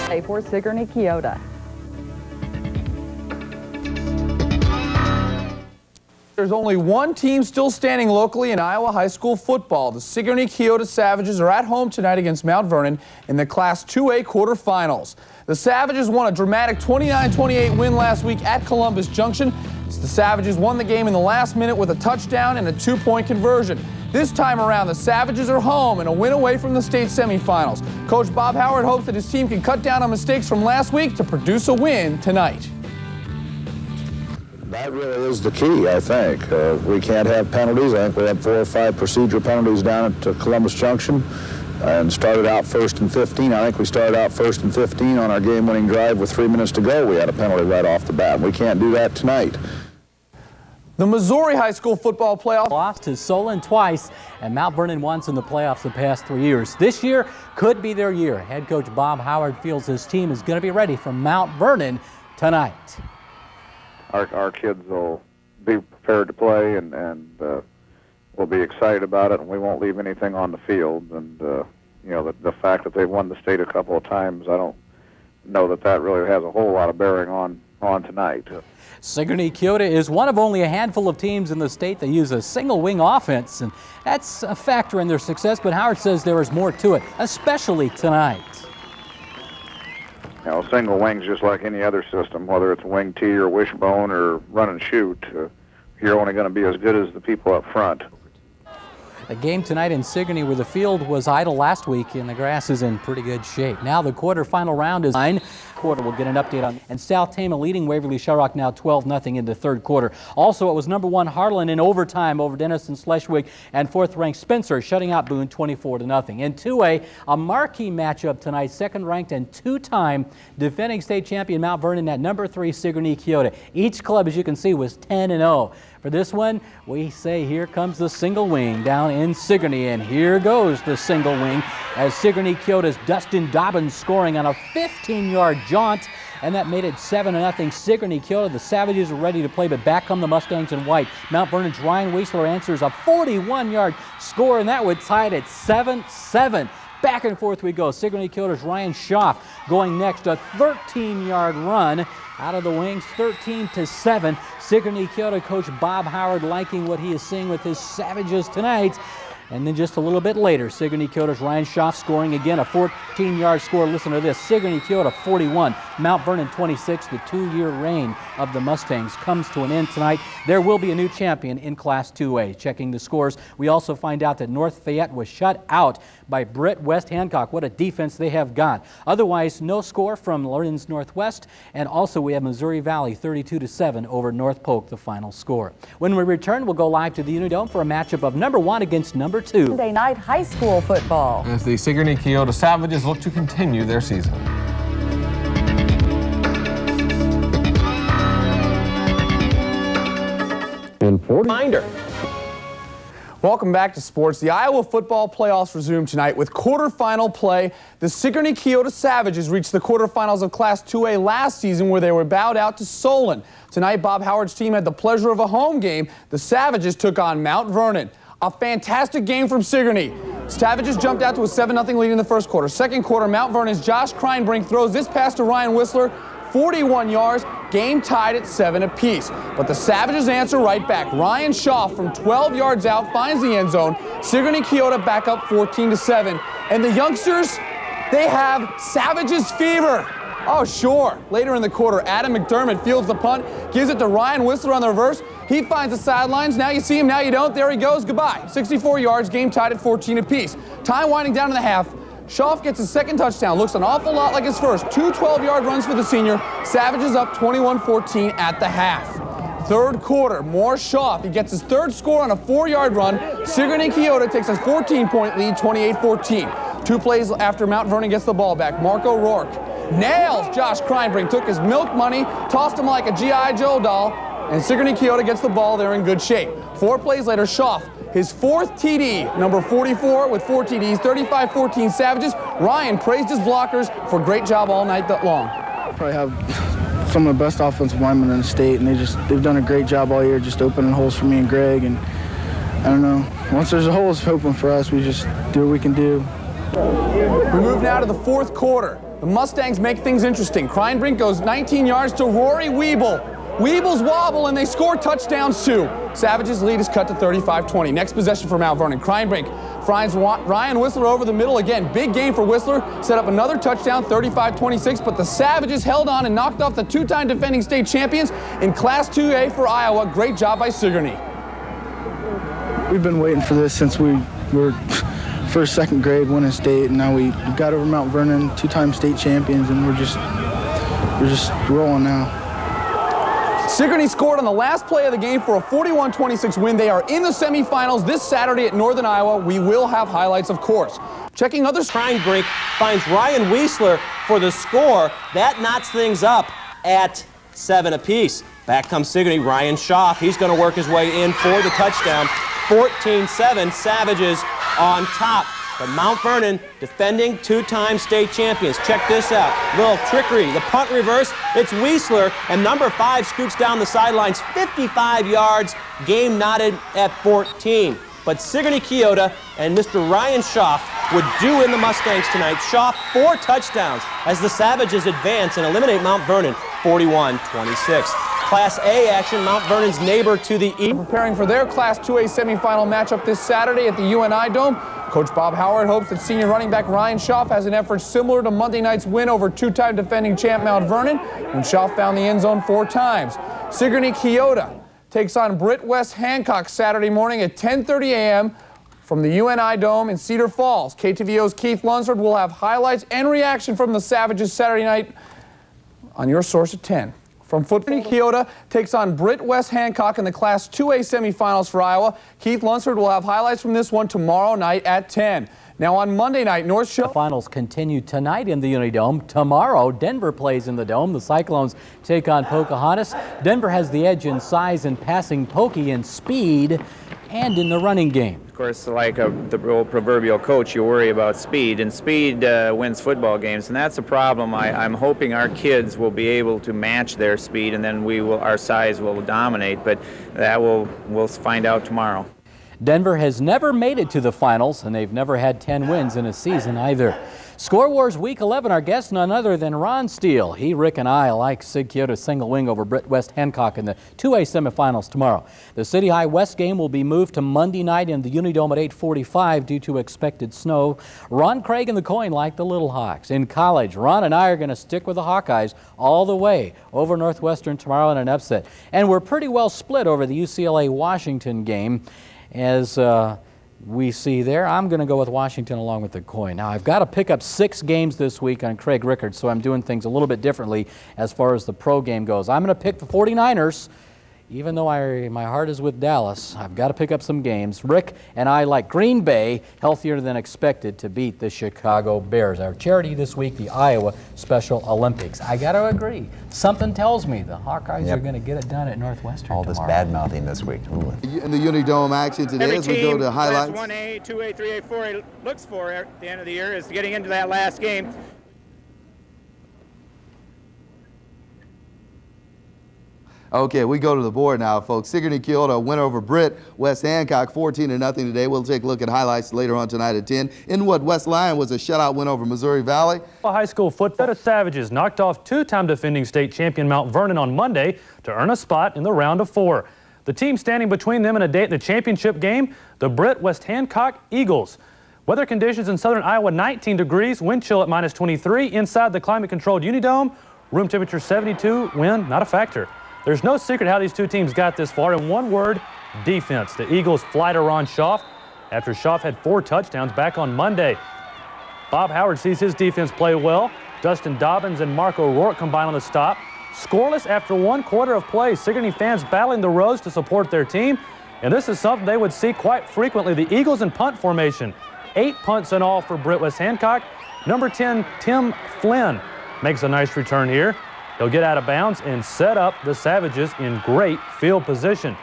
For Sigourney Keota. There's only one team still standing locally in Iowa high school football. The Sigourney Keota Savages are at home tonight against Mount Vernon in the Class 2A quarterfinals. The Savages won a dramatic 29-28 win last week at Columbus Junction. The Savages won the game in the last minute with a touchdown and a two-point conversion. This time around, the Savages are home and a win away from the state semifinals. Coach Bob Howard hopes that his team can cut down on mistakes from last week to produce a win tonight. That really is the key, I think. We can't have penalties. I think we had 4 or 5 procedure penalties down at Columbus Junction and started out 1st and 15. I think we started out 1st and 15 on our game-winning drive with 3 minutes to go. We had a penalty right off the bat. We can't do that tonight. The Missouri high school football playoff lost to Solon twice, and Mount Vernon once in the playoffs the past 3 years. This year could be their year. Head coach Bob Howard feels his team is going to be ready for Mount Vernon tonight. Our kids will be prepared to play, and we'll be excited about it, and we won't leave anything on the field. And you know, the fact that they've won the state a couple of times, I don't know that really has a whole lot of bearing on tonight. Sigourney Keota is one of only a handful of teams in the state that use a single wing offense, and that's a factor in their success, but Howard says there is more to it, especially tonight. You know, single wing's just like any other system, whether it's wing T or wishbone or run and shoot. You're only going to be as good as the people up front. The game tonight in Sigourney, where the field was idle last week and the grass is in pretty good shape. Now the quarterfinal round is 9. Quarter, we'll get an update on. And South Tama leading Waverly Shellrock now 12-0 in the third quarter. Also, it was number 1 Harlan in overtime over Denison Schleswig, and 4th-ranked Spencer shutting out Boone 24-0. In 2A, a marquee matchup tonight. 2nd-ranked and 2-time defending state champion Mount Vernon at number 3 Sigourney Keota. Each club, as you can see, was 10-0. For this one, we say here comes the single wing down in Sigourney, and here goes the single wing as Sigourney Keota's Dustin Dobbins scoring on a 15-yard jaunt, and that made it 7-0 Sigourney Keota. The Savages are ready to play, but back come the Mustangs in white. Mount Vernon's Ryan Weisler answers a 41-yard score, and that would tie it at 7-7. Back and forth we go. Sigourney Keota's Ryan Schaff going next, a 13-yard run out of the wings, 13-7. Sigourney Keota coach Bob Howard liking what he is seeing with his Savages tonight. And then just a little bit later, Sigourney Keota's Ryan Schaff scoring again, a 14-yard score. Listen to this, Sigourney Keota 41, Mount Vernon 26. The 2-year reign of the Mustangs comes to an end tonight. There will be a new champion in Class 2A. Checking the scores, we also find out that North Fayette was shut out by Britt West Hancock. What a defense they have got. Otherwise, no score from Lawrence Northwest, and also we have Missouri Valley 32-7 over North Polk, the final score. When we return, we'll go live to the Unidome for a matchup of number 1 against number 2. Monday night high school football. As the Sigourney Keota Savages look to continue their season. Reminder. Welcome back to sports. The Iowa football playoffs resume tonight with quarterfinal play. The Sigourney Keota Savages reached the quarterfinals of Class 2A last season, where they were bowed out to Solon. Tonight, Bob Howard's team had the pleasure of a home game. The Savages took on Mount Vernon. A fantastic game from Sigourney. Savages jumped out to a 7-0 lead in the first quarter. Second quarter, Mount Vernon's Josh Kreinbrink throws this pass to Ryan Whistler, 41 yards, game tied at 7 apiece. But the Savages answer right back. Ryan Shaw from 12 yards out finds the end zone. Sigourney Keota back up 14-7. And the youngsters, they have Savages fever. Oh, sure. Later in the quarter, Adam McDermott fields the punt, gives it to Ryan Whistler on the reverse. He finds the sidelines. Now you see him, now you don't. There he goes. Goodbye. 64 yards, game tied at 14 apiece. Time winding down to the half. Schaff gets his second touchdown. Looks an awful lot like his first. 2 12-yard runs for the senior. Savages up 21-14 at the half. Third quarter, more Schaff. He gets his third score on a 4-yard run. Sigourney Keota takes a 14-point lead, 28-14. 2 plays after Mount Vernon gets the ball back. Marco Rourke nails Josh Kreinbrink. Took his milk money, tossed him like a G.I. Joe doll, and Sigourney Keota gets the ball. They're in good shape. 4 plays later, Schaff, his 4th TD, number 44 with 4 TDs, 35-14 Savages. Ryan praised his blockers for a great job all night long. Probably have some of the best offensive linemen in the state, and they've done a great job all year just opening holes for me and Greg. And I don't know, once there's a hole open for us, we just do what we can do. We move now to the fourth quarter. The Mustangs make things interesting. Kreinbrink goes 19 yards to Rory Weeble. Weebles wobble and they score touchdowns too. Savages lead is cut to 35-20. Next possession for Mount Vernon. Kreinbrink finds Ryan Whistler over the middle. Again, big game for Whistler. Set up another touchdown, 35-26, but the Savages held on and knocked off the two-time defending state champions in Class 2A for Iowa. Great job by Sigourney. We've been waiting for this since we were first, second grade, winning state, and now we got over Mount Vernon, two-time state champions, and we're just rolling now. Sigourney scored on the last play of the game for a 41-26 win. They are in the semifinals this Saturday at Northern Iowa. We will have highlights, of course. Checking other... Kreinbrink finds Ryan Weisler for the score. That knots things up at 7 apiece. Back comes Sigourney. Ryan Schaff, he's going to work his way in for the touchdown. 14-7, Savages on top. But Mount Vernon, defending two-time state champions. Check this out. Little trickery. The punt reverse. It's Weisler, and number 5 scoops down the sidelines 55 yards. Game knotted at 14. But Sigourney Keota and Mr. Ryan Schaff would do in the Mustangs tonight. Schaff 4 touchdowns as the Savages advance and eliminate Mount Vernon 41-26. Class A action, Mount Vernon's neighbor to the east. Preparing for their Class 2A semifinal matchup this Saturday at the UNI Dome. Coach Bob Howard hopes that senior running back Ryan Schaff has an effort similar to Monday night's win over two-time defending champ Mount Vernon, when Schaff found the end zone 4 times. Sigourney Keota takes on Britt West Hancock Saturday morning at 10:30 a.m. from the UNI Dome in Cedar Falls. KTVO's Keith Lunsford will have highlights and reaction from the Savages Saturday night on your source at 10. From football, Keota takes on Britt West Hancock in the Class 2A semifinals for Iowa. Keith Lunsford will have highlights from this one tomorrow night at 10. Now on Monday night, North Shore. The finals continue tonight in the Unidome. Tomorrow, Denver plays in the Dome. The Cyclones take on Pocahontas. Denver has the edge in size and passing, Pokey in speed and in the running game. Of course, like the old proverbial coach, you worry about speed, and speed wins football games, and that's a problem. I'm hoping our kids will be able to match their speed, and then our size will dominate, but we'll find out tomorrow. Denver has never made it to the finals, and they've never had 10 wins in a season either. Score Wars Week 11, our guest none other than Ron Steele. He, Rick, and I like Sig Keota's single wing over Britt West Hancock in the 2A semifinals tomorrow. The City High West game will be moved to Monday night in the Unidome at 8:45 due to expected snow. Ron Craig and the Coin like the Little Hawks. In college, Ron and I are going to stick with the Hawkeyes all the way over Northwestern tomorrow in an upset. And we're pretty well split over the UCLA-Washington game. As we see there, I'm going to go with Washington along with the Coin. Now, I've got to pick up 6 games this week on Craig Rickard, so I'm doing things a little bit differently as far as the pro game goes. I'm going to pick the 49ers. Even though my heart is with Dallas, I've got to pick up some games. Rick and I like Green Bay, healthier than expected, to beat the Chicago Bears. Our charity this week, the Iowa Special Olympics. I got to agree. Something tells me the Hawkeyes are going to get it done at Northwestern all this bad-mouthing this week. Ooh. In the Unidome action today, as we go to highlights. Class 1A, 2A, 3A, 4A looks for at the end of the year is getting into that last game. Okay, we go to the board now, folks. Sigourney Keota win over Britt West Hancock 14-0 today. We'll take a look at highlights later on tonight at 10. In what West Lyon was a shutout win over Missouri Valley. High school football, the Savages knocked off two-time defending state champion Mount Vernon on Monday to earn a spot in the round of 4. The team standing between them and a date in the championship game, the Britt West Hancock Eagles. Weather conditions in southern Iowa, 19 degrees, wind chill at -23. Inside the climate-controlled Unidome, room temperature 72, wind not a factor. There's no secret how these two teams got this far. In one word, defense. The Eagles fly to Ron Schaff after Schaff had 4 touchdowns back on Monday. Bob Howard sees his defense play well. Dustin Dobbins and Marco O'Rourke combine on the stop. Scoreless after 1 quarter of play. Sigourney fans battling the rows to support their team. And this is something they would see quite frequently. The Eagles in punt formation. 8 punts in all for Britt West Hancock. Number 10, Tim Flynn, makes a nice return here. He'll get out of bounds and set up the Savages in great field position.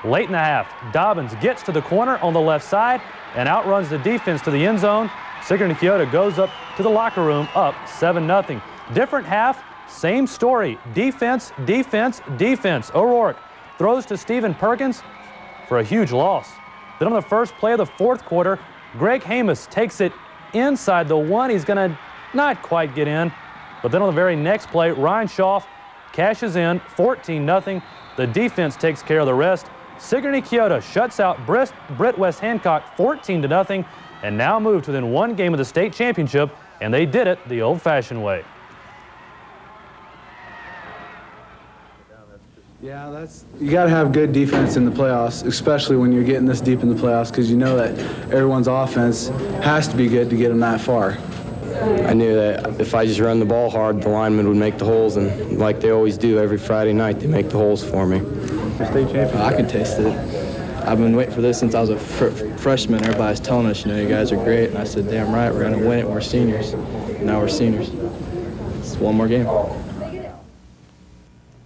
Late in the half, Dobbins gets to the corner on the left side and outruns the defense to the end zone. Sigourney Keota goes up to the locker room up 7-0. Different half, same story. Defense, defense, defense. O'Rourke throws to Stephen Perkins for a huge loss. Then on the first play of the 4th quarter, Greg Hamus takes it inside the 1. He's going to not quite get in. But then on the very next play, Ryan Schaaf cashes in 14-0. The defense takes care of the rest. Sigourney Keota shuts out Britt West Hancock 14-0 and now moved within one game of the state championship, and they did it the old-fashioned way. Yeah, you got to have good defense in the playoffs, especially when you're getting this deep in the playoffs, because you know that everyone's offense has to be good to get them that far. I knew that if I just run the ball hard, the linemen would make the holes, and like they always do every Friday night, they make the holes for me. State champion. I can taste it. I've been waiting for this since I was a freshman. Everybody's telling us, you know, you guys are great, and I said, damn right, we're going to win it. We're seniors. Now we're seniors. It's one more game.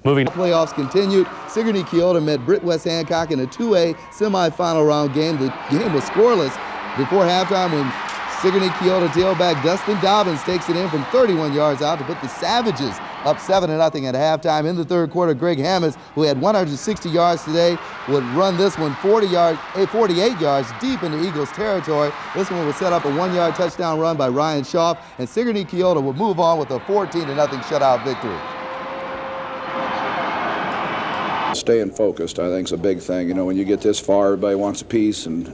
Moving. Playoffs continued. Sigourney Keota met Britt West Hancock in a 2A semifinal round game. The game was scoreless before halftime when Sigourney Keota tailback Dustin Dobbins takes it in from 31 yards out to put the Savages up 7-0 at halftime. In the third quarter, Greg Hammonds, who had 160 yards today, would run this one 48 yards deep into Eagles territory. This one would set up a 1-yard touchdown run by Ryan Schaaf, and Sigourney Keota would move on with a 14-0 shutout victory. Staying focused, I think, is a big thing. You know, when you get this far, everybody wants a piece, and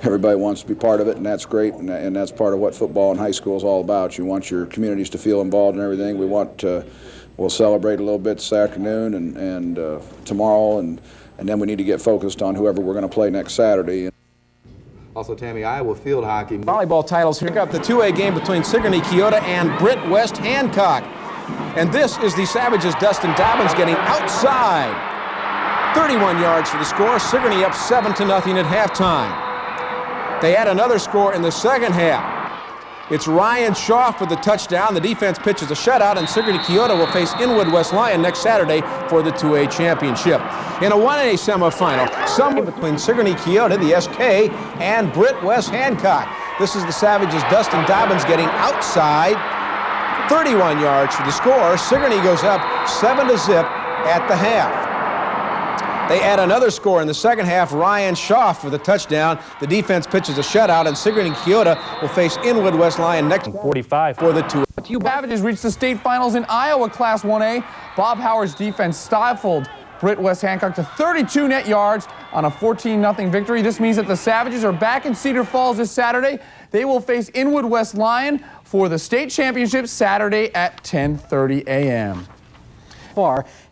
everybody wants to be part of it, and that's great, and that's part of what football in high school is all about. You want your communities to feel involved in everything. We'll celebrate a little bit this afternoon and tomorrow, and then we need to get focused on whoever we're going to play next Saturday. Also, Tammy, Iowa field hockey. Volleyball titles here. Got the 2A game between Sigourney Keota and Britt West Hancock. And this is the Savages' Dustin Dobbins getting outside. 31 yards for the score. Sigourney up 7-0 at halftime. They add another score in the second half. It's Ryan Schaaf for the touchdown. The defense pitches a shutout, and Sigourney Keota will face Inwood West Lyon next Saturday for the 2A championship. In a 1A semifinal, somewhere between Sigourney Keota, the SK, and Britt West Hancock. This is the Savages' Dustin Dobbins getting outside. 31 yards for the score. Sigourney goes up 7-0 at the half. They add another score in the second half. Ryan Schaaf for the touchdown. The defense pitches a shutout, and Sigourney Keota will face Inwood West Lyon next 45 for the 2. Savages reached the state finals in Iowa Class 1A. Bob Howard's defense stifled Britt West Hancock to 32 net yards on a 14-0 victory. This means that the Savages are back in Cedar Falls this Saturday. They will face Inwood West Lyon for the state championship Saturday at 10:30 a.m.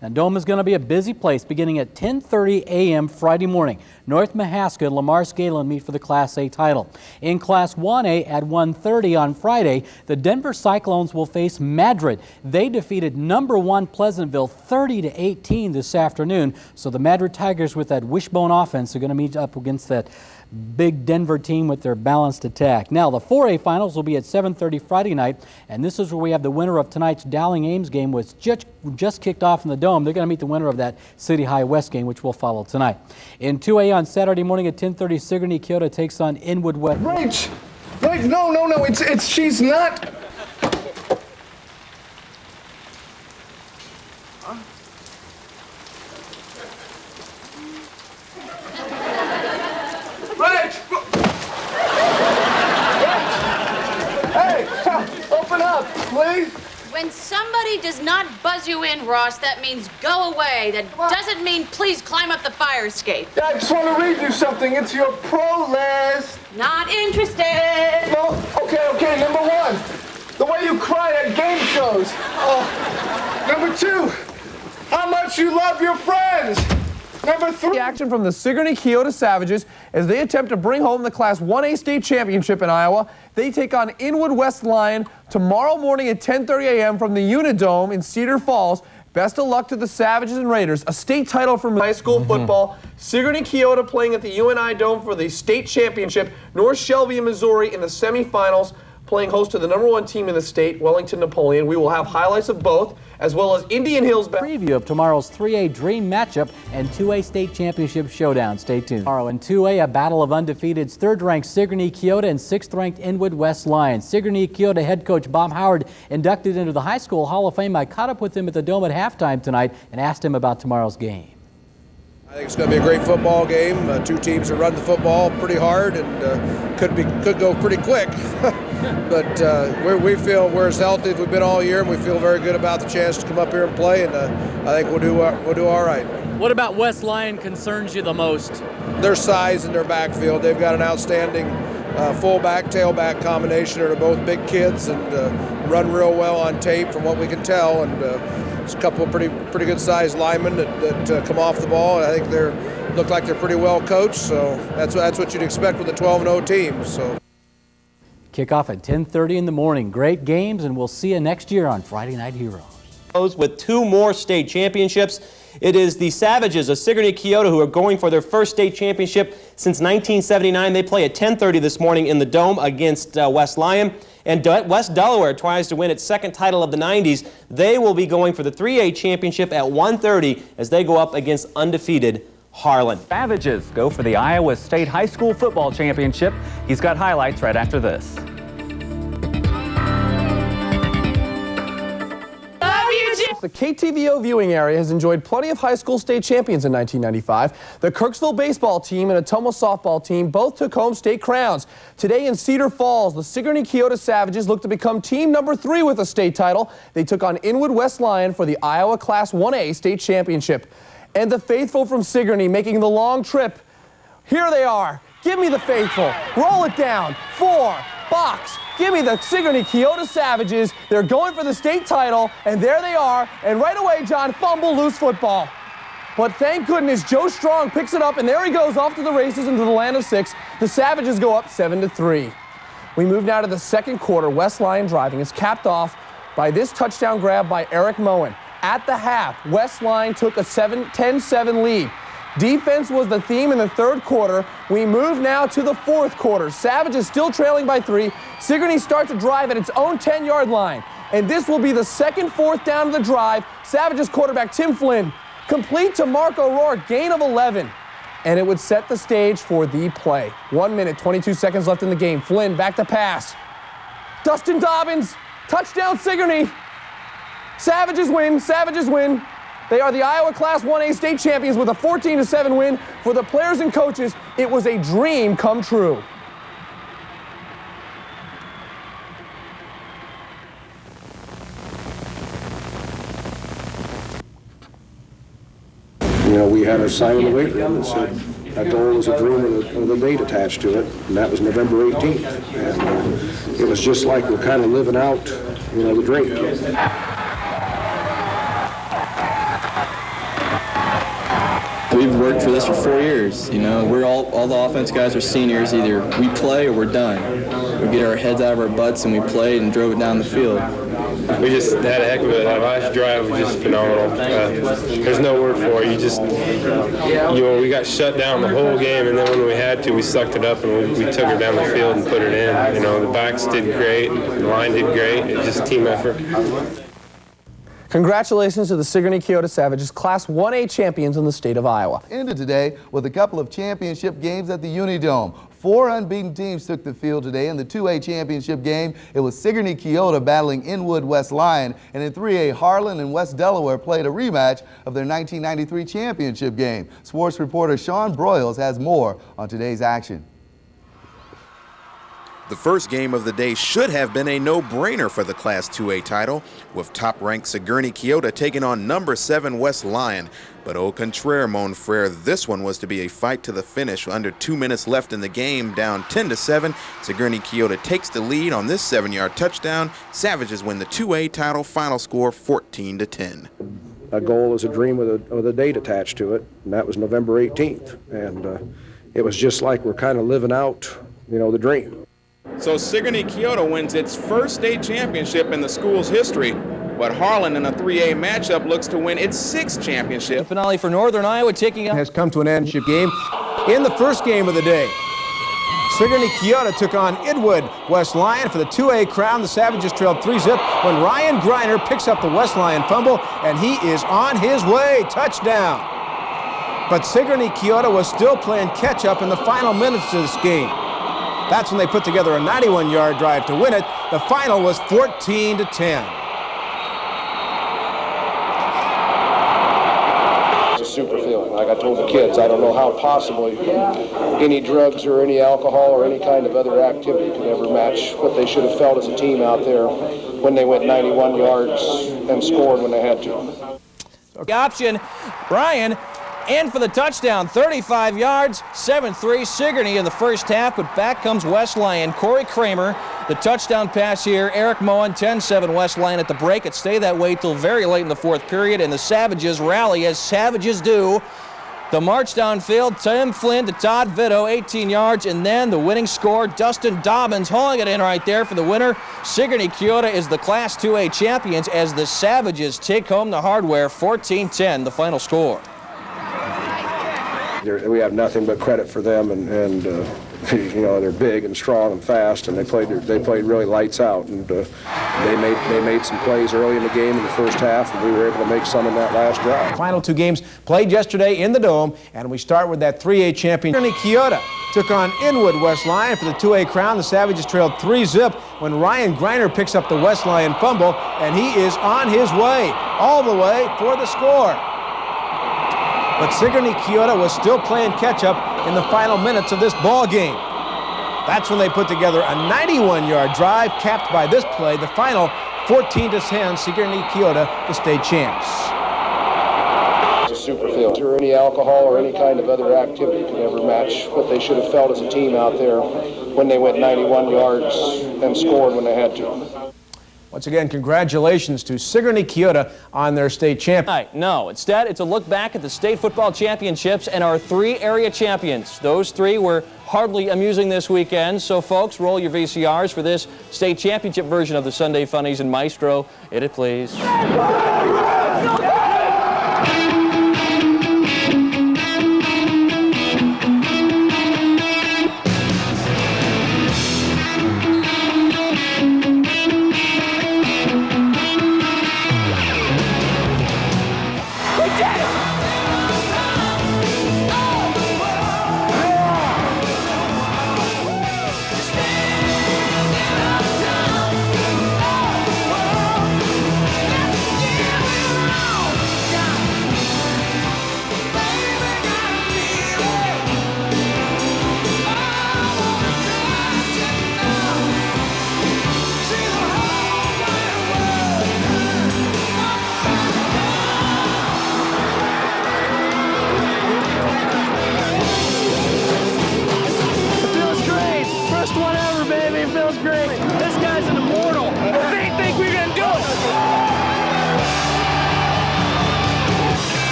And Dome is going to be a busy place beginning at 10:30 a.m. Friday morning. North Mahaska and Lamar Scanlon meet for the Class A title. In Class 1A at 1:30 on Friday, the Denver Cyclones will face Madrid. They defeated number 1 Pleasantville 30-18 this afternoon. So the Madrid Tigers with that wishbone offense are going to meet up against that big Denver team with their balanced attack. Now the 4A finals will be at 7:30 Friday night, and this is where we have the winner of tonight's Dowling Ames game, which just kicked off in the Dome. They're going to meet the winner of that City High West game, which will follow tonight. In 2A on Saturday morning at 10:30, Sigourney Keota takes on Inwood West. Wait, no, she's not. Please? When somebody does not buzz you in, Ross, that means go away. That doesn't mean please climb up the fire escape. I just want to read you something. It's your pro list. Not interested. No, okay. Number 1, the way you cry at game shows. Number 2, how much you love your friends. Number 3. Action from the Sigourney Keota Savages as they attempt to bring home the Class 1A state championship in Iowa. They take on Inwood West Lyon tomorrow morning at 10:30 a.m. from the Unidome in Cedar Falls. Best of luck to the Savages and Raiders. A state title from high school football. Sigourney Keota playing at the UNI Dome for the state championship. North Shelby, Missouri in the semifinals, playing host to the number 1 team in the state, Wellington Napoleon. We will have highlights of both, as well as Indian Hills. Preview of tomorrow's 3A Dream matchup and 2A State Championship showdown. Stay tuned. Tomorrow in 2A, a battle of undefeateds. 3rd-ranked Sigourney Keota and 6th-ranked Inwood West Lyon. Sigourney Keota head coach Bob Howard inducted into the High School Hall of Fame. I caught up with him at the Dome at halftime tonight and asked him about tomorrow's game. I think it's going to be a great football game. Two teams that run the football pretty hard and could go pretty quick. But we feel we're as healthy as we've been all year, and we feel very good about the chance to come up here and play. And I think we'll do all right. What about West Lyon concerns you the most? Their size in their backfield. They've got an outstanding fullback, tailback combination. They're both big kids and run real well on tape from what we can tell. And there's a couple of pretty good sized linemen that come off the ball. And I think they look like they're pretty well coached. So that's what you'd expect with a 12-0 team. So. Kickoff at 10:30 in the morning. Great games, and we'll see you next year on Friday Night Heroes. With two more state championships. It is the Savages of Sigourney Keota who are going for their first state championship since 1979. They play at 10:30 this morning in the Dome against West Lyon. And West Delaware tries to win its second title of the 90s. They will be going for the 3A championship at 1:30 as they go up against undefeated Harlan. Savages go for the Iowa State High School Football Championship. He's got highlights right after this. The KTVO viewing area has enjoyed plenty of high school state champions in 1995. The Kirksville baseball team and Ottumwa softball team both took home state crowns. Today in Cedar Falls, the Sigourney Keota Savages look to become team number 3 with a state title. They took on Inwood West Lyon for the Iowa Class 1A state championship. And the faithful from Sigourney making the long trip. Here they are. Give me the faithful. Roll it down. 4. Box. Give me the Sigourney Keota Savages. They're going for the state title, and there they are. And right away, John, fumble, loose football. But thank goodness, Joe Strong picks it up, and there he goes off to the races into the land of 6. The Savages go up 7-3. We move now to the second quarter. West Lyon driving is capped off by this touchdown grab by Eric Moen. At the half, West Lyon took a 10-7 lead. Defense was the theme in the third quarter. We move now to the fourth quarter. Savages still trailing by 3. Sigourney starts a drive at its own 10-yard line. And this will be the second fourth down of the drive. Savages quarterback Tim Flynn complete to Mark O'Rourke, gain of 11. And it would set the stage for the play. 1 minute, 22 seconds left in the game. Flynn back to pass. Dustin Dobbins, touchdown Sigourney. Savages win, Savages win. They are the Iowa Class 1A state champions with a 14-7 win. For the players and coaches, it was a dream come true. You know, we had a sign in the weight room that said that goal was a dream with a date attached to it, and that was November 18th. And it was just like we're kind of living out, you know, the dream. We've worked for this for 4 years. You know, we're all the offense guys are seniors. Either we play or we're done. We get our heads out of our butts and we played and drove it down the field. We just had a heck of it. Our last drive was just phenomenal. There's no word for it. We got shut down the whole game, and then when we had to, we sucked it up and we took it down the field and put it in. You know, the backs did great, the line did great. It's just team effort. Congratulations to the Sigourney Keota Savages, Class 1A champions in the state of Iowa. Ended today with a couple of championship games at the Unidome. 4 unbeaten teams took the field today in the 2A championship game. It was Sigourney Keota battling Inwood West Lyon, and in 3A, Harlan and West Delaware played a rematch of their 1993 championship game. Sports reporter Sean Broyles has more on today's action. The first game of the day should have been a no-brainer for the Class 2A title, with top-ranked Sigourney Keota taking on number 7 West Lyon. But au contraire, mon frere, this one was to be a fight to the finish. Under 2 minutes left in the game, down 10-7, Sigourney Keota takes the lead on this 7-yard touchdown. Savages win the 2A title, final score 14-10. A goal is a dream with a date attached to it, and that was November 18th. And it was just like we're kind of living out, you know, the dream. So Sigourney Keota wins its first state championship in the school's history, but Harlan in a 3A matchup looks to win its 6th championship. The finale for Northern Iowa taking up has come to an end game. In the first game of the day, Sigourney Keota took on Inwood West Lyon for the 2A crown. The Savages trailed 3-zip when Ryan Griner picks up the West Lyon fumble, and he is on his way. Touchdown. But Sigourney Keota was still playing catch-up in the final minutes of this game. That's when they put together a 91-yard drive to win it. The final was 14-10. It's a super field. Like I told the kids, I don't know how possibly any drugs or any alcohol or any kind of other activity could ever match what they should have felt as a team out there when they went 91 yards and scored when they had to. The option, Ryan, in for the touchdown, 35 yards, 7-3 Sigourney in the first half, but back comes West Lyon. Corey Kramer, the touchdown pass here. Eric Moen, 10-7 West Lyon at the break. It stayed that way till very late in the fourth period, and the Savages rally as Savages do. The march downfield, Tim Flynn to Todd Vito, 18 yards, and then the winning score, Dustin Dobbins hauling it in right there for the winner. Sigourney Keota is the Class 2A champions as the Savages take home the hardware, 14-10, the final score. We have nothing but credit for them, and you know, they're big and strong and fast, and they played really lights out, and they made some plays early in the game in the first half, and we were able to make some in that last drive. Final two games played yesterday in the Dome, and we start with that 3A champion. Sigourney Keota took on Inwood West Lyon for the 2A crown. The Savages trailed 3-zip when Ryan Greiner picks up the West Lyon fumble, and he is on his way, all the way for the score. But Sigourney Keota was still playing catch-up in the final minutes of this ball game. That's when they put together a 91-yard drive, capped by this play, the final 14-10, Sigourney Keota, the state champs. It's a super field. Or any alcohol or any kind of other activity could ever match what they should have felt as a team out there when they went 91 yards and scored when they had to. Once again, congratulations to Sigourney Keota on their state champion. No, instead, it's a look back at the state football championships and our 3 area champions. Those 3 were hardly amusing this weekend, so folks, roll your VCRs for this state championship version of the Sunday Funnies, and Maestro, hit it please.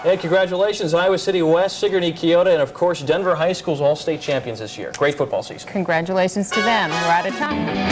Hey, congratulations, Iowa City West, Sigourney Keota, and of course Denver High School's all-state champions this year. Great football season. Congratulations to them. We're out of time.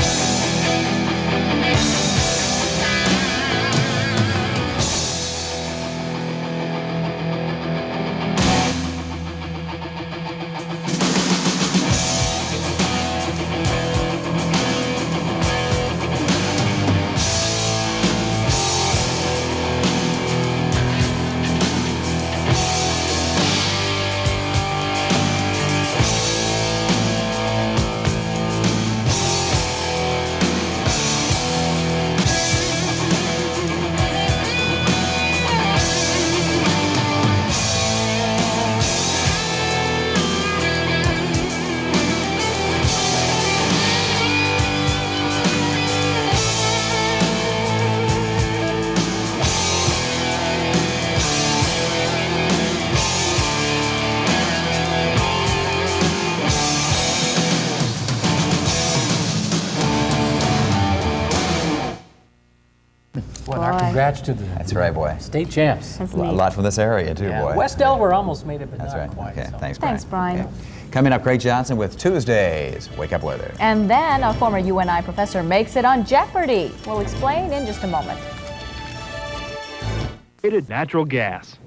Well, our congrats to the That's right, boy. state champs. A lot from this area, too, boy. West Delaware almost made it, but That's not right. quite. Okay, so. thanks, Brian. Thanks, Brian. Okay. Coming up, Craig Johnson with Tuesday's Wake Up Weather. And then a former UNI professor makes it on Jeopardy! We'll explain in just a moment. Natural gas.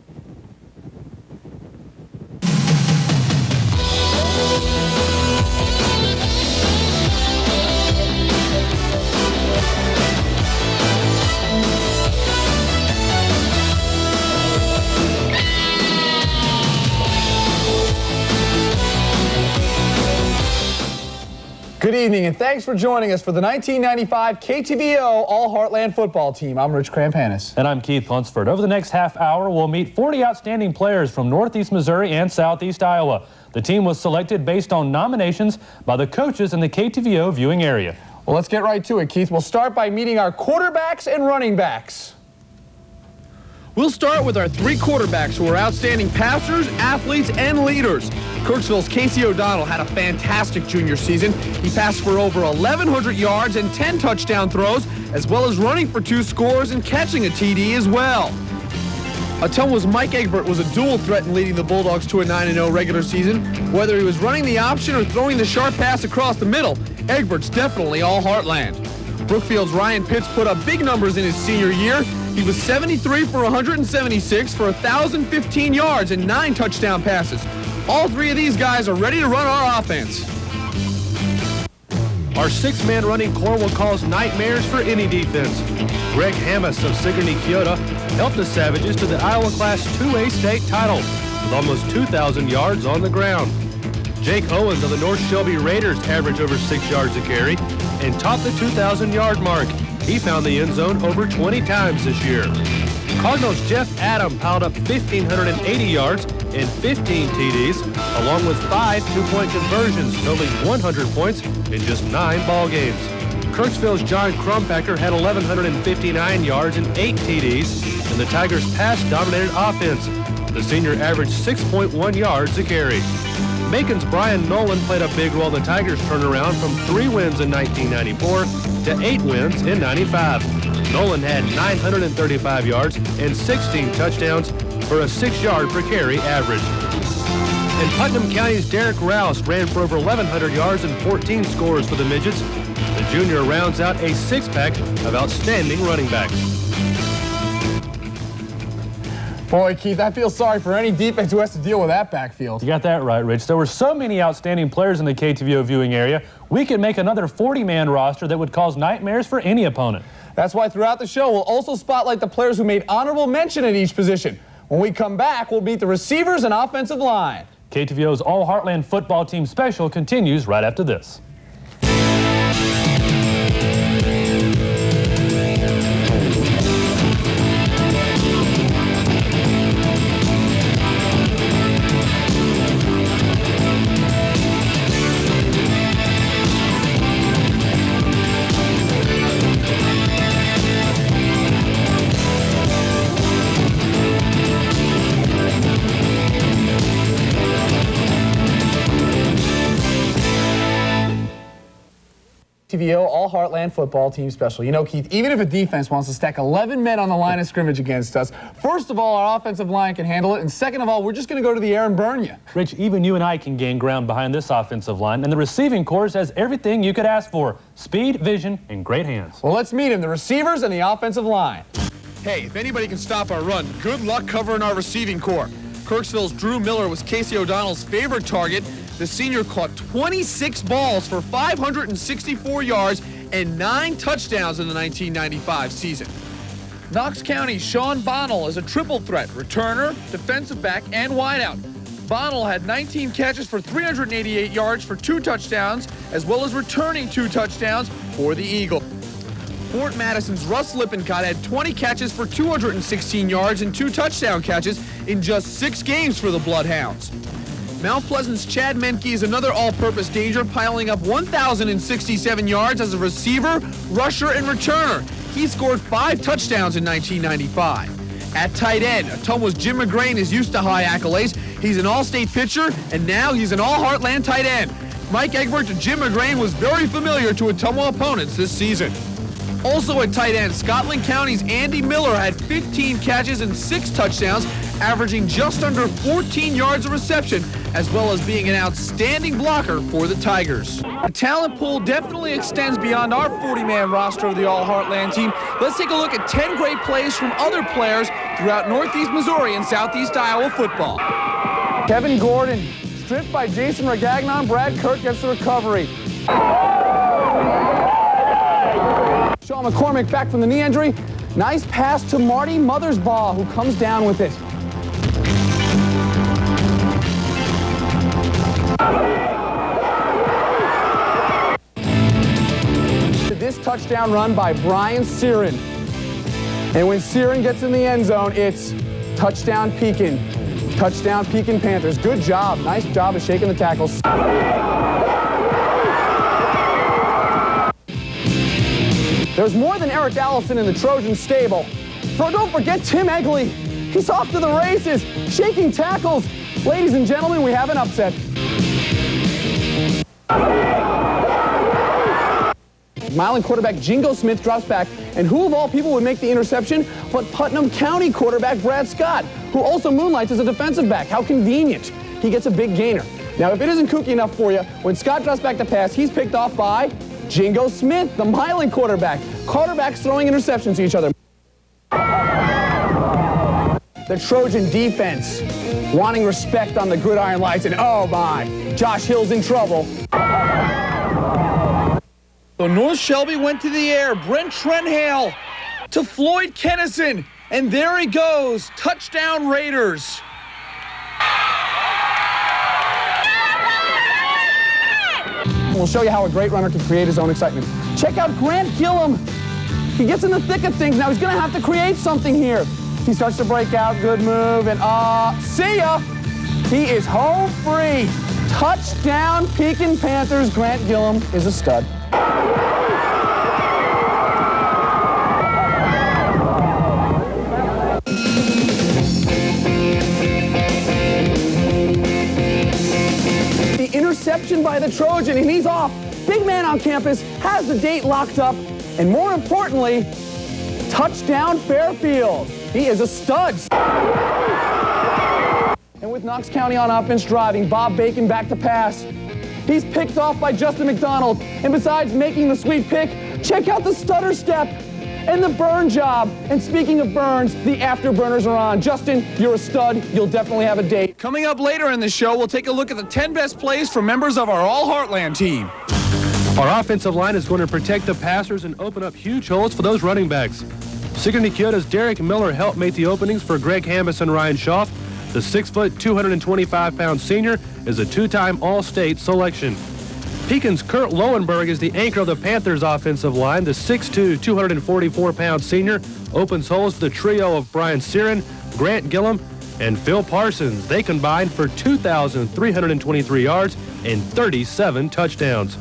Good evening, and thanks for joining us for the 1995 KTVO All-Heartland football team. I'm Rich Crampanis. And I'm Keith Hunsford. Over the next half hour, we'll meet 40 outstanding players from Northeast Missouri and Southeast Iowa. The team was selected based on nominations by the coaches in the KTVO viewing area. Well, let's get right to it, Keith. We'll start by meeting our quarterbacks and running backs. We'll start with our three quarterbacks who are outstanding passers, athletes, and leaders. Kirksville's Casey O'Donnell had a fantastic junior season. He passed for over 1,100 yards and 10 touchdown throws, as well as running for 2 scores and catching a TD as well. Ottumwa's Mike Egbert was a dual threat in leading the Bulldogs to a 9-0 regular season. Whether he was running the option or throwing the sharp pass across the middle, Egbert's definitely all Heartland. Brookfield's Ryan Pitts put up big numbers in his senior year. He was 73 for 176 for 1,015 yards and 9 touchdown passes. All 3 of these guys are ready to run our offense. Our 6-man running core will cause nightmares for any defense. Greg Hammis of Sigourney Keota helped the Savages to the Iowa Class 2A state title with almost 2,000 yards on the ground. Jake Owens of the North Shelby Raiders averaged over 6 yards a carry and topped the 2,000-yard mark. He found the end zone over 20 times this year. Cardinals' Jeff Adam piled up 1,580 yards and 15 TDs, along with 5 two-point conversions, totaling 100 points in just 9 ball games. Kirksville's John Crumpacker had 1,159 yards and 8 TDs in the Tigers' pass-dominated offense. The senior averaged 6.1 yards a carry. Macon's Brian Nolan played a big role in the Tigers' turnaround from 3 wins in 1994 to 8 wins in 95. Nolan had 935 yards and 16 touchdowns for a 6-yard per carry average. And Putnam County's Derek Rouse ran for over 1,100 yards and 14 scores for the Midgets. The junior rounds out a 6-pack of outstanding running backs. Boy, Keith, I feel sorry for any defense who has to deal with that backfield. You got that right, Rich. There were so many outstanding players in the KTVO viewing area, we could make another 40-man roster that would cause nightmares for any opponent. That's why throughout the show, we'll also spotlight the players who made honorable mention at each position. When we come back, we'll meet the receivers and offensive line. KTVO's All Heartland football team special continues right after this. KTVO All Heartland football team special. You know, Keith, even if a defense wants to stack 11 men on the line of scrimmage against us, first of all, our offensive line can handle it, and second of all, we're just going to go to the air and burn you. Rich, even you and I can gain ground behind this offensive line, and the receiving corps has everything you could ask for: speed, vision, and great hands. Well, let's meet him, the receivers and the offensive line. Hey, if anybody can stop our run, good luck covering our receiving corps. Kirksville's Drew Miller was Casey O'Donnell's favorite target. The senior caught 26 balls for 564 yards and 9 touchdowns in the 1995 season. Knox County's Sean Bonnell is a triple threat: returner, defensive back, and wideout. Bonnell had 19 catches for 388 yards for 2 touchdowns, as well as returning 2 touchdowns for the Eagle. Fort Madison's Russ Lippincott had 20 catches for 216 yards and 2 touchdown catches in just 6 games for the Bloodhounds. Mount Pleasant's Chad Menke is another all-purpose danger, piling up 1,067 yards as a receiver, rusher, and returner. He scored 5 touchdowns in 1995. At tight end, Ottumwa's Jim McGrain is used to high accolades. He's an all-state pitcher, and now he's an all-Heartland tight end. Mike Egbert to Jim McGrain was very familiar to Ottumwa opponents this season. Also at tight end, Scotland County's Andy Miller had 15 catches and 6 touchdowns, averaging just under 14 yards of reception, as well as being an outstanding blocker for the Tigers. The talent pool definitely extends beyond our 40-man roster of the All-Heartland team. Let's take a look at 10 great plays from other players throughout Northeast Missouri and Southeast Iowa football. Kevin Gordon, stripped by Jason Regagnon. Brad Kirk gets the recovery. Sean McCormick back from the knee injury. Nice pass to Marty Mothersbaugh, who comes down with it. This touchdown run by Brian Searin. And when Searin gets in the end zone, it's touchdown Pekin. Touchdown Pekin Panthers. Good job. Nice job of shaking the tackles. There's more than Eric Allison in the Trojan stable. Don't forget Tim Egley. He's off to the races, shaking tackles. Ladies and gentlemen, we have an upset. Milan quarterback Jingo Smith drops back, and who of all people would make the interception but Putnam County quarterback Brad Scott, who also moonlights as a defensive back. How convenient. He gets a big gainer. Now, if it isn't kooky enough for you, when Scott drops back to pass, he's picked off by Jingo Smith, the Milan quarterback. Quarterbacks throwing interceptions to each other. The Trojan defense wanting respect on the gridiron lights, and oh my, Josh Hill's in trouble. So North Shelby went to the air. Brent Trenhale to Floyd Kennison. And there he goes. Touchdown Raiders. We'll show you how a great runner can create his own excitement. Check out Grant Gillum. He gets in the thick of things. Now he's going to have to create something here. He starts to break out. Good move. And see ya. He is home free. Touchdown Pekin Panthers. Grant Gillum is a stud. Interception by the Trojan, and he's off. Big man on campus, has the date locked up, and more importantly, touchdown Fairfield. He is a stud. And with Knox County on offense driving, Bob Bacon back to pass. He's picked off by Justin McDonald, and besides making the sweet pick, check out the stutter step and the burn job. And speaking of burns, the afterburners are on. Justin, you're a stud. You'll definitely have a date. Coming up later in the show, we'll take a look at the 10 best plays from members of our All-Heartland team. Our offensive line is going to protect the passers and open up huge holes for those running backs. Sigourney Keota's Derek Miller helped make the openings for Greg Hamas and Ryan Schaff. The 6-foot, 225-pound senior is a 2-time All-State selection. Pekin's Kurt Lowenberg is the anchor of the Panthers' offensive line. The 6'2", 244-pound senior opens holes for the trio of Brian Searin, Grant Gillum, and Phil Parsons. They combined for 2,323 yards and 37 touchdowns.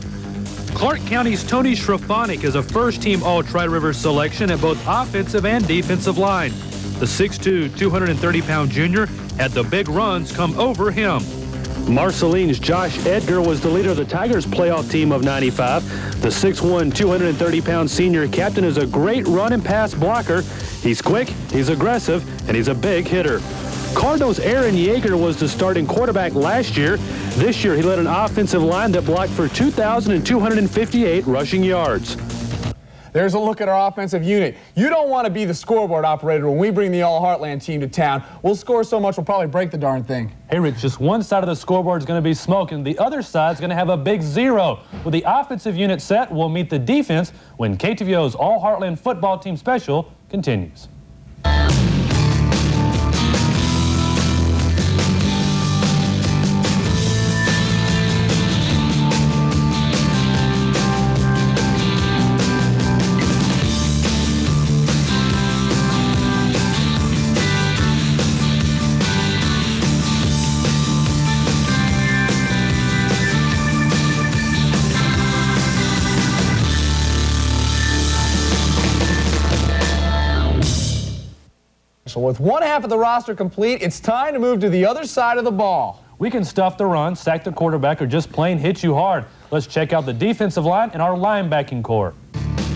Clark County's Tony Schrofanik is a first-team All-Tri-River selection at both offensive and defensive line. The 6'2", 230-pound junior had the big runs come over him. Marceline's Josh Edgar was the leader of the Tigers playoff team of '95. The 6'1", 230-pound senior captain is a great run and pass blocker. He's quick, he's aggressive, and he's a big hitter. Cardinals' Aaron Yeager was the starting quarterback last year. This year, he led an offensive line that blocked for 2,258 rushing yards. There's a look at our offensive unit. You don't want to be the scoreboard operator when we bring the All-Heartland team to town. We'll score so much we'll probably break the darn thing. Hey, Rich, just one side of the scoreboard is going to be smoking. The other side is going to have a big 0. With the offensive unit set, we'll meet the defense when KTVO's All-Heartland football team special continues. So with one half of the roster complete, it's time to move to the other side of the ball. We can stuff the run, sack the quarterback, or just plain hit you hard. Let's check out the defensive line and our linebacking core.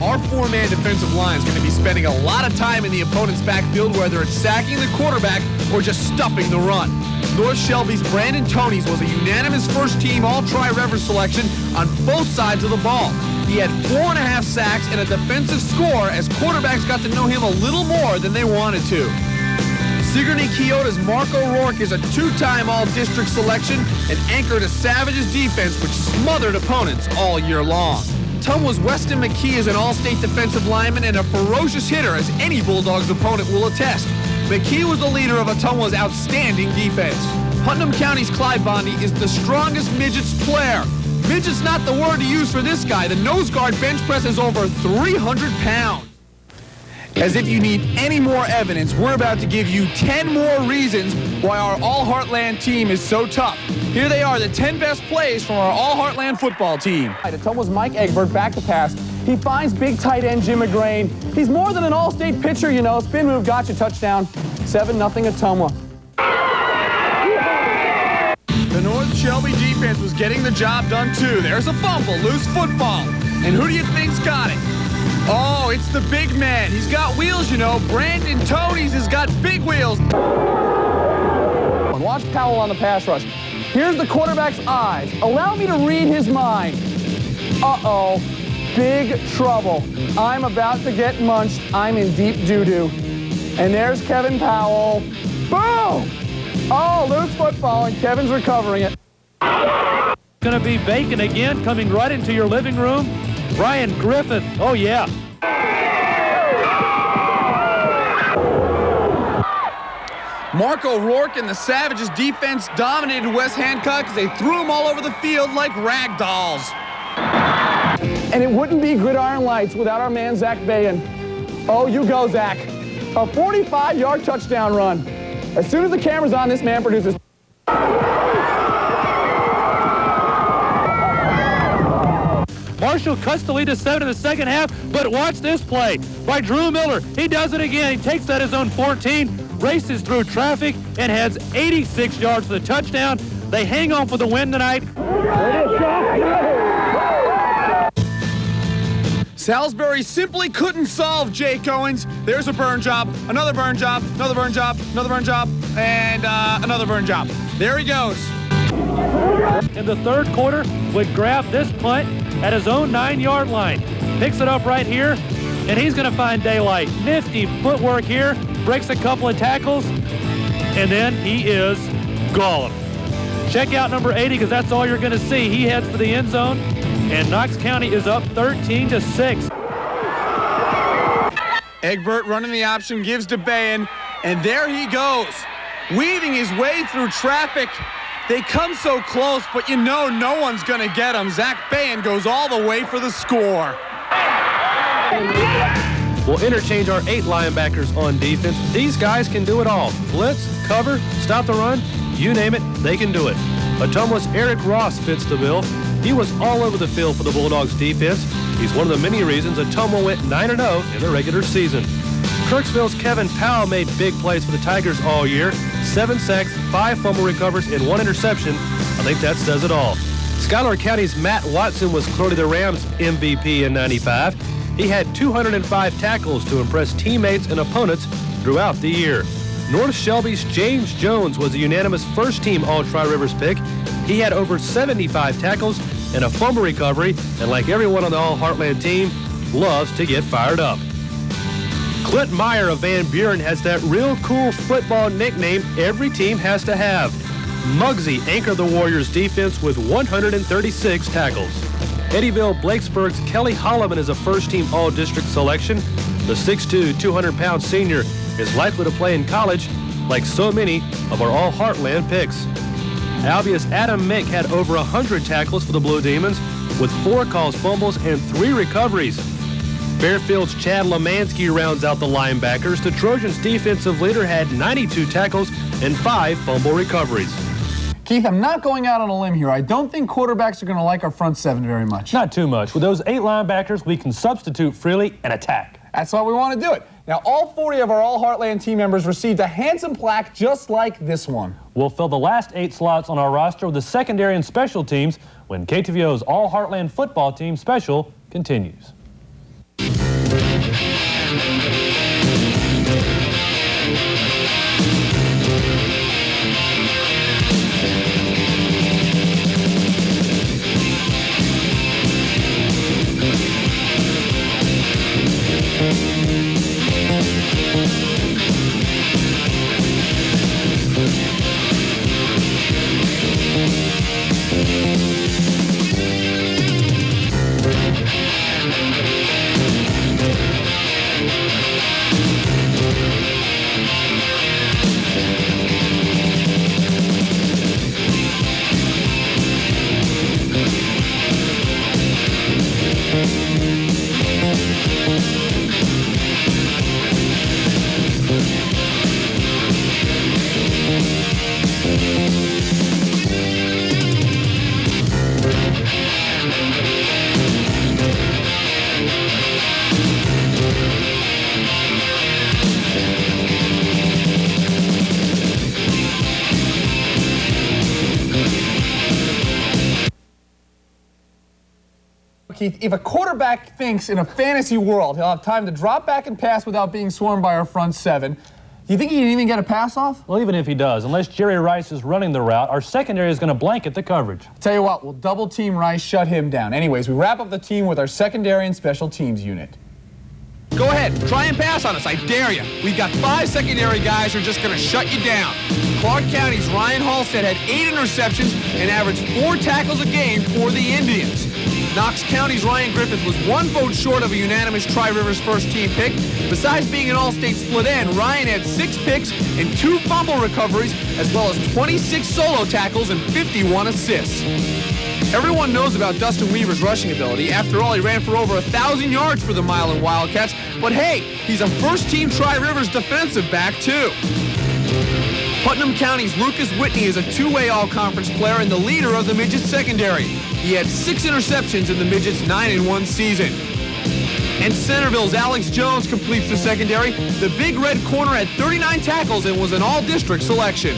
Our four-man defensive line is going to be spending a lot of time in the opponent's backfield, whether it's sacking the quarterback or just stuffing the run. North Shelby's Brandon Tonys was a unanimous first-team All-Tri-Rever selection on both sides of the ball. He had 4.5 sacks and a defensive score as quarterbacks got to know him a little more than they wanted to. Sigourney Keota's Marco Rourke is a two-time All-District selection and anchored a Savages defense which smothered opponents all year long. Ottumwa's Weston McKee is an All-State defensive lineman and a ferocious hitter, as any Bulldogs opponent will attest. McKee was the leader of Ottumwa's outstanding defense. Putnam County's Clyde Bondi is the strongest midgets player. Midget's not the word to use for this guy. The nose guard bench press is over 300 pounds. As if you need any more evidence, we're about to give you 10 more reasons why our All-Heartland team is so tough. Here they are, the 10 best plays from our All-Heartland football team. Ottumwa's Mike Egbert back to pass. He finds big tight end Jim McGrain. He's more than an All-State pitcher, you know. Spin move, gotcha, touchdown. 7-0 Ottumwa. The North Shelby defense was getting the job done too. There's a fumble, loose football. And who do you think's got it? Oh, it's the big man. He's got wheels, you know. Brandon Tonys has got big wheels. Watch Powell on the pass rush. Here's the quarterback's eyes. Allow me to read his mind. Uh-oh, big trouble. I'm about to get munched. I'm in deep doo-doo. And there's Kevin Powell. Boom! Oh, loose football, and Kevin's recovering it. Gonna be bacon again, coming right into your living room. Brian Griffith, oh yeah. Marco Rourke and the Savages defense dominated West Hancock as they threw them all over the field like rag dolls. And it wouldn't be Gridiron Lights without our man Zach Bayan. Oh, you go, Zach. A 45-yard touchdown run. As soon as the camera's on, this man produces. Marshall cuts the lead to 7 in the second half, but watch this play by Drew Miller. He does it again. He takes that his own 14, races through traffic, and has 86 yards for the touchdown. They hang on for the win tonight. Salisbury simply couldn't solve Jake Owens. There's a burn job, another burn job, another burn job, another burn job, and another burn job. There he goes. In the third quarter, would grab this punt at his own 9-yard line. Picks it up right here, and he's going to find daylight. Nifty footwork here, breaks a couple of tackles, and then he is gone. Check out number 80 because that's all you're going to see. He heads for the end zone, and Knox County is up 13-6. Egbert running the option, gives to Bayan, and there he goes, weaving his way through traffic. They come so close, but you know no one's going to get him. Zach Bayan goes all the way for the score. We'll interchange our 8 linebackers on defense. These guys can do it all. Blitz, cover, stop the run, you name it, they can do it. Ottumwa's Eric Ross fits the bill. He was all over the field for the Bulldogs defense. He's one of the many reasons Ottumwa went 9-0 in the regular season. Kirksville's Kevin Powell made big plays for the Tigers all year. 7 sacks, 5 fumble recovers, and 1 interception. I think that says it all. Schuyler County's Matt Watson was clearly the Rams' MVP in '95. He had 205 tackles to impress teammates and opponents throughout the year. North Shelby's James Jones was a unanimous first-team All-Tri-Rivers pick. He had over 75 tackles and a fumble recovery, and like everyone on the All-Heartland team, loves to get fired up. Clint Meyer of Van Buren has that real cool football nickname every team has to have. Muggsy anchored the Warriors' defense with 136 tackles. Eddyville Blakesburg's Kelly Holloman is a first-team All-District selection. The 6'2", 200-pound senior is likely to play in college like so many of our All-Heartland picks. Albia's Adam Mick had over 100 tackles for the Blue Demons with 4 caused fumbles and 3 recoveries. Fairfield's Chad Lemansky rounds out the linebackers. The Trojans' defensive leader had 92 tackles and 5 fumble recoveries. Keith, I'm not going out on a limb here. I don't think quarterbacks are going to like our front 7 very much. Not too much. With those 8 linebackers, we can substitute freely and attack. That's why we want to do it. Now, all 40 of our All-Heartland team members received a handsome plaque just like this one. We'll fill the last 8 slots on our roster with the secondary and special teams when KTVO's All-Heartland football team special continues. Keith, if a quarterback thinks in a fantasy world he'll have time to drop back and pass without being swarmed by our front seven, do you think he can even get a pass off? Well, even if he does, unless Jerry Rice is running the route, our secondary is going to blanket the coverage. Tell you what, we'll double team Rice, shut him down. Anyways, we wrap up the team with our secondary and special teams unit. Go ahead, try and pass on us, I dare you. We've got 5 secondary guys who are just going to shut you down. Clark County's Ryan Halstead had 8 interceptions and averaged 4 tackles a game for the Indians. Knox County's Ryan Griffith was 1 vote short of a unanimous Tri-Rivers first team pick. Besides being an all-state split end, Ryan had 6 picks and 2 fumble recoveries, as well as 26 solo tackles and 51 assists. Everyone knows about Dustin Weaver's rushing ability. After all, he ran for over 1,000 yards for the Milan Wildcats. But hey, he's a first-team Tri-Rivers defensive back, too. Putnam County's Lucas Whitney is a 2-way all-conference player and the leader of the Midgets secondary. He had 6 interceptions in the Midgets' 9-1 season. And Centerville's Alex Jones completes the secondary. The Big Red corner had 39 tackles and was an all-district selection.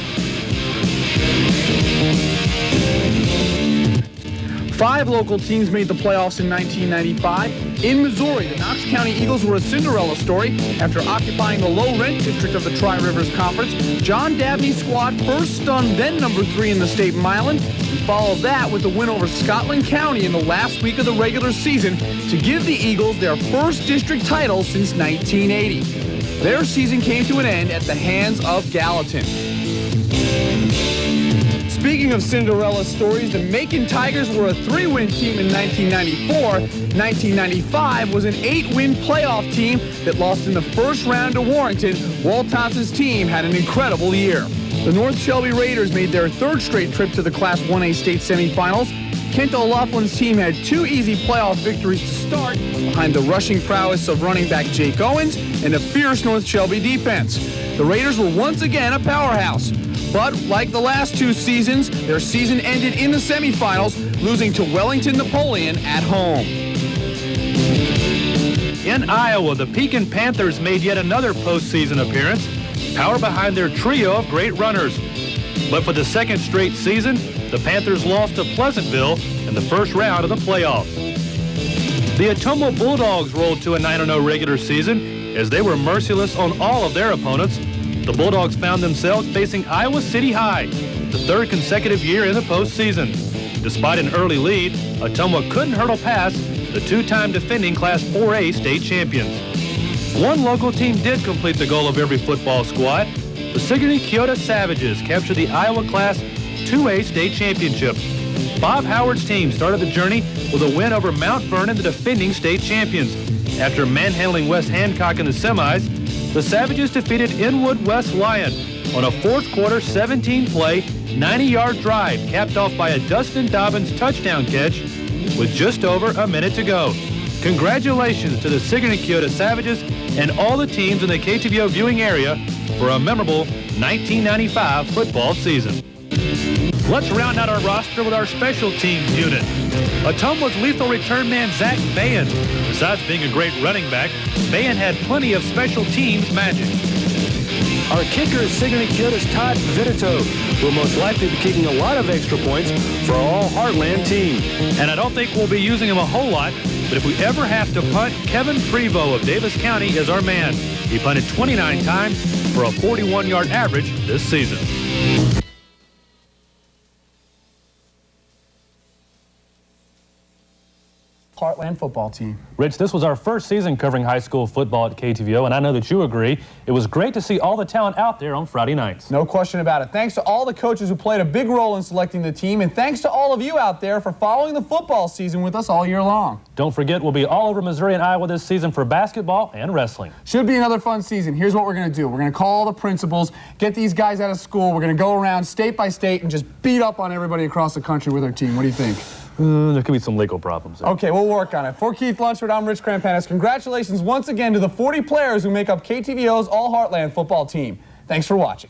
5 local teams made the playoffs in 1995. In Missouri, the Knox County Eagles were a Cinderella story. After occupying the low-rent district of the Tri-Rivers Conference, John Dabney's squad first stunned then number 3 in the state Milan, and followed that with the win over Scotland County in the last week of the regular season to give the Eagles their first district title since 1980. Their season came to an end at the hands of Gallatin. Speaking of Cinderella stories, the Macon Tigers were a 3-win team in 1994. 1995 was an 8-win playoff team that lost in the first round to Warrington. Walt Thompson's team had an incredible year. The North Shelby Raiders made their 3rd straight trip to the Class 1A state semifinals. Kent O'Loughlin's team had 2 easy playoff victories to start behind the rushing prowess of running back Jake Owens and a fierce North Shelby defense. The Raiders were once again a powerhouse. But like the last 2 seasons, their season ended in the semifinals, losing to Wellington Napoleon at home. In Iowa, the Pekin Panthers made yet another postseason appearance, power behind their trio of great runners. But for the 2nd straight season, the Panthers lost to Pleasantville in the first round of the playoffs. The Ottumwa Bulldogs rolled to a 9-0 regular season as they were merciless on all of their opponents. The Bulldogs found themselves facing Iowa City High, the 3rd consecutive year in the postseason. Despite an early lead, Ottumwa couldn't hurdle past the 2-time defending Class 4A state champions. One local team did complete the goal of every football squad. The Sigourney Keota Savages captured the Iowa Class 2A state championship. Bob Howard's team started the journey with a win over Mount Vernon, the defending state champions. After manhandling West Hancock in the semis, the Savages defeated Inwood West Lyon on a 4th quarter 17-play, 90-yard drive capped off by a Dustin Dobbins touchdown catch with just over a minute to go. Congratulations to the Sigourney Keota Savages and all the teams in the KTVO viewing area for a memorable 1995 football season. Let's round out our roster with our special teams unit. Ottumwa's lethal return man Zach Bayan. Besides being a great running back, Bayan had plenty of special teams magic. Our kicker is Sigourney Keota's Todd Vitito, who will most likely be kicking a lot of extra points for our all-Heartland team. And I don't think we'll be using him a whole lot, but if we ever have to punt, Kevin Prevost of Davis County is our man. He punted 29 times for a 41-yard average this season. Heartland football team. Rich, this was our first season covering high school football at KTVO, and I know that you agree. It was great to see all the talent out there on Friday nights. No question about it. Thanks to all the coaches who played a big role in selecting the team, and thanks to all of you out there for following the football season with us all year long. Don't forget, we'll be all over Missouri and Iowa this season for basketball and wrestling. Should be another fun season. Here's what we're going to do. We're going to call all the principals, get these guys out of school. We're going to go around state by state and just beat up on everybody across the country with our team. What do you think? There could be some legal problems there. Okay, we'll work on it. For Keith Lunsford, I'm Rich Krampanis. Congratulations once again to the 40 players who make up KTVO's All Heartland football team. Thanks for watching.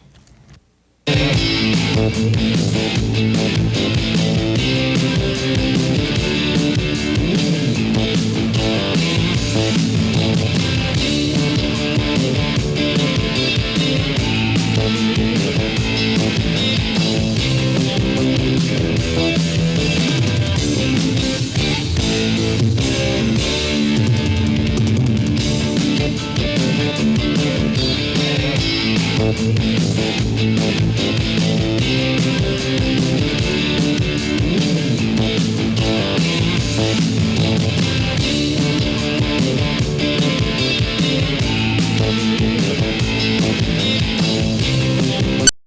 Thank you.